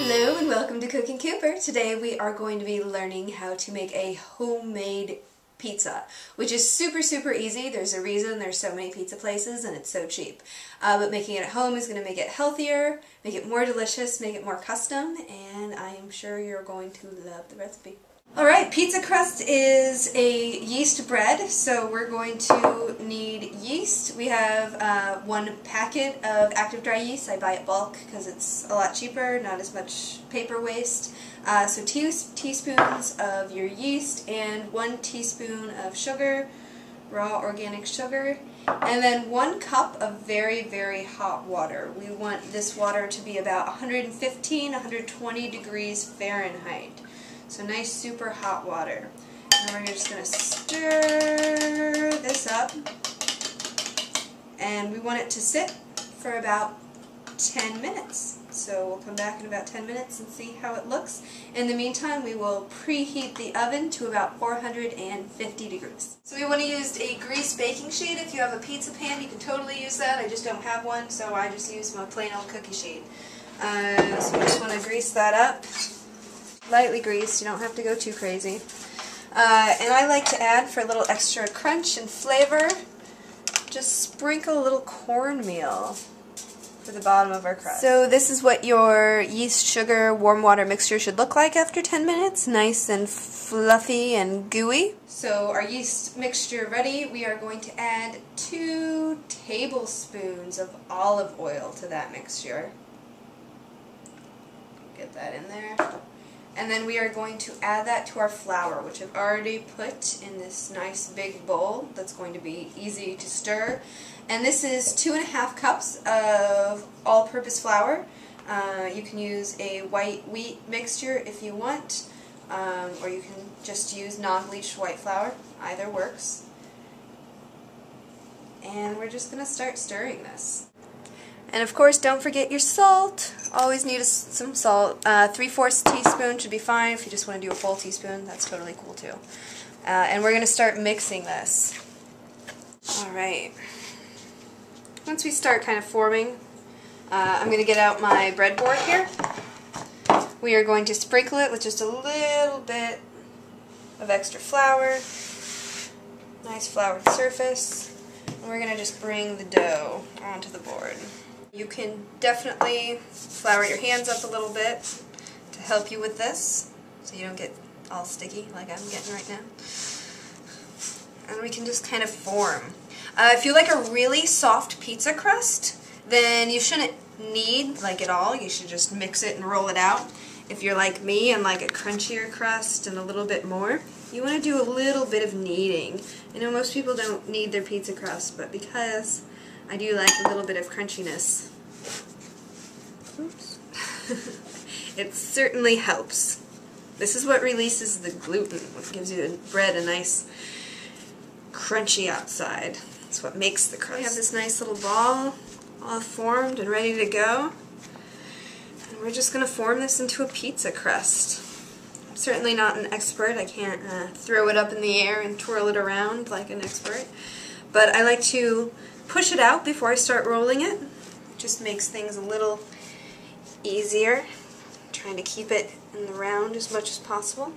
Hello and welcome to Cooking Cooper. Today we are going to be learning how to make a homemade pizza, which is super easy. There's a reason there's so many pizza places and it's so cheap. But making it at home is going to make it healthier, make it more delicious, make it more custom, and I am sure you're going to love the recipe. Alright, pizza crust is a yeast bread, so we're going to need yeast. We have 1 packet of active dry yeast. I buy it bulk because it's a lot cheaper, not as much paper waste. So 2 teaspoons of your yeast and 1 teaspoon of sugar, raw organic sugar, and then 1 cup of very hot water. We want this water to be about 115–120 degrees Fahrenheit. So nice super hot water. And we're just going to stir this up. And we want it to sit for about 10 minutes. So we'll come back in about 10 minutes and see how it looks. In the meantime, we will preheat the oven to about 450 degrees. So we want to use a greased baking sheet. If you have a pizza pan, you can totally use that. I just don't have one, so I just use my plain old cookie sheet. So we just want to grease that up. Lightly greased, you don't have to go too crazy. And I like to add, for a little extra crunch and flavor, just sprinkle a little cornmeal for the bottom of our crust. So this is what your yeast, sugar, warm water mixture should look like after 10 minutes. Nice and fluffy and gooey. So our yeast mixture ready, we are going to add 2 tablespoons of olive oil to that mixture. Get that in there. And then we are going to add that to our flour, which I've already put in this nice big bowl that's going to be easy to stir. And this is 2½ cups of all-purpose flour. You can use a white wheat mixture if you want, or you can just use non-bleached white flour. Either works. And we're just going to start stirring this. And of course, don't forget your salt. Always need some salt. 3/4 teaspoon should be fine. If you just want to do a full teaspoon, that's totally cool too. And we're going to start mixing this. Alright. Once we start kind of forming, I'm going to get out my breadboard here. We are going to sprinkle it with just a little bit of extra flour. Nice floured surface. And we're going to just bring the dough onto the board. You can definitely flour your hands up a little bit to help you with this, so you don't get all sticky like I'm getting right now. And we can just kind of form. If you like a really soft pizza crust, then you shouldn't knead like at all. You should just mix it and roll it out. If you're like me and like a crunchier crust and a little bit more, you want to do a little bit of kneading. I know most people don't knead their pizza crust, but because I do like a little bit of crunchiness, oops, it certainly helps. This is what releases the gluten, what gives you the bread a nice crunchy outside. That's what makes the crust. We have this nice little ball all formed and ready to go. And we're just going to form this into a pizza crust. I'm certainly not an expert. I can't throw it up in the air and twirl it around like an expert. But I like to push it out before I start rolling it. It just makes things a little easier. I'm trying to keep it in the round as much as possible.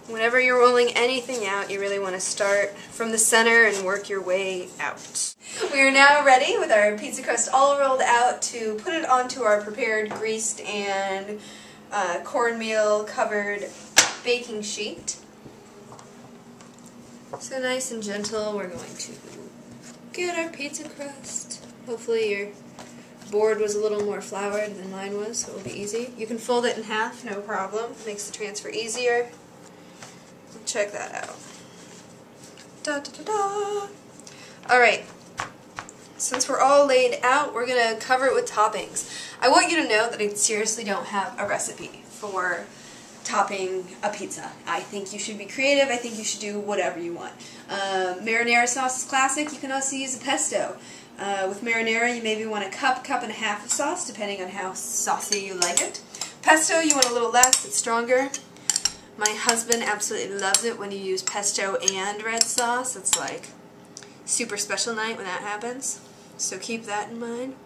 Whenever you're rolling anything out, you really want to start from the center and work your way out. We are now ready with our pizza crust all rolled out to put it onto our prepared greased and cornmeal covered baking sheet. So nice and gentle, we're going to get our pizza crust. Hopefully your board was a little more floured than mine was, so it'll be easy. You can fold it in half, no problem. Makes the transfer easier. Check that out. Da da da da. Alright, since we're all laid out, we're going to cover it with toppings. I want you to know that I seriously don't have a recipe for topping a pizza. I think you should be creative. I think you should do whatever you want. Marinara sauce is classic. You can also use a pesto. With marinara, you maybe want a cup and a half of sauce, depending on how saucy you like it. Pesto, you want a little less. It's stronger. My husband absolutely loves it when you use pesto and red sauce. It's like super special night when that happens. So keep that in mind.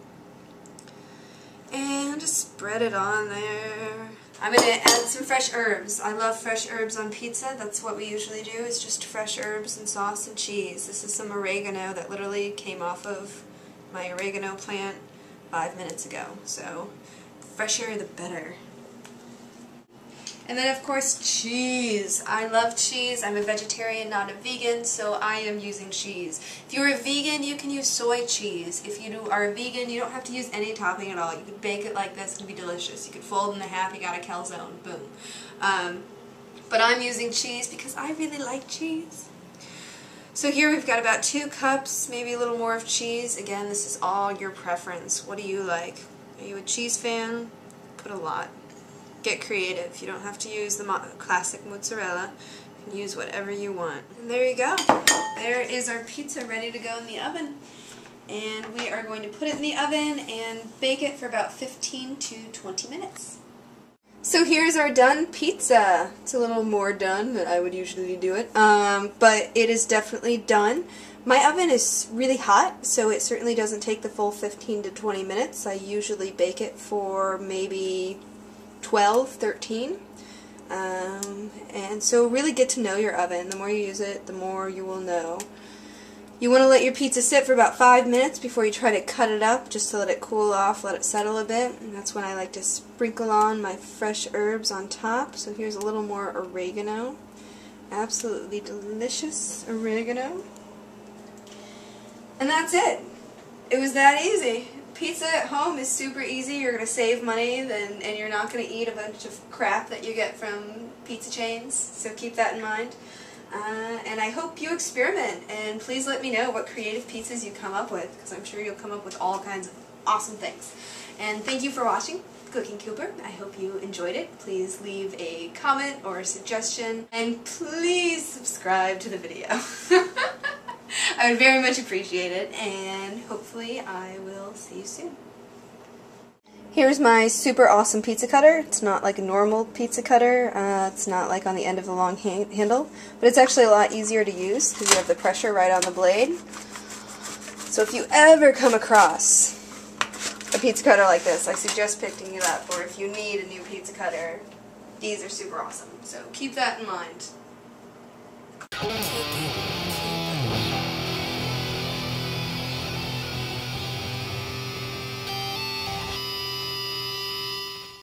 And just spread it on there. I'm going to add some fresh herbs. I love fresh herbs on pizza. That's what we usually do, is just fresh herbs and sauce and cheese. This is some oregano that literally came off of my oregano plant 5 minutes ago. So, fresher the better. And then of course cheese. I love cheese. I'm a vegetarian, not a vegan, so I am using cheese. If you're a vegan, you can use soy cheese. If you are a vegan, you don't have to use any topping at all. You could bake it like this, it would be delicious. You could fold it in half, you got a calzone, boom. But I'm using cheese because I really like cheese. So here we've got about 2 cups, maybe a little more of cheese. Again, this is all your preference. What do you like? Are you a cheese fan? Put a lot. Get creative. You don't have to use the classic mozzarella. You can use whatever you want. And there you go. There is our pizza ready to go in the oven. And we are going to put it in the oven and bake it for about 15 to 20 minutes. So here's our done pizza. It's a little more done than I would usually do it, but it is definitely done. My oven is really hot, so it certainly doesn't take the full 15 to 20 minutes. I usually bake it for maybe 12, 13. And so really get to know your oven. The more you use it, the more you will know. You want to let your pizza sit for about 5 minutes before you try to cut it up, just to let it cool off, let it settle a bit. And that's when I like to sprinkle on my fresh herbs on top. So here's a little more oregano. Absolutely delicious oregano. And that's it. It was that easy. Pizza at home is super easy. You're going to save money, and you're not going to eat a bunch of crap that you get from pizza chains, so keep that in mind. And I hope you experiment, and please let me know what creative pizzas you come up with, because I'm sure you'll come up with all kinds of awesome things. And thank you for watching Cooking Cooper. I hope you enjoyed it. Please leave a comment or a suggestion, and please subscribe to the video. I would very much appreciate it, and hopefully I will see you soon. Here's my super awesome pizza cutter. It's not like a normal pizza cutter. It's not like on the end of the long handle, but it's actually a lot easier to use because you have the pressure right on the blade. So if you ever come across a pizza cutter like this, I suggest picking it up, or if you need a new pizza cutter, these are super awesome. So keep that in mind.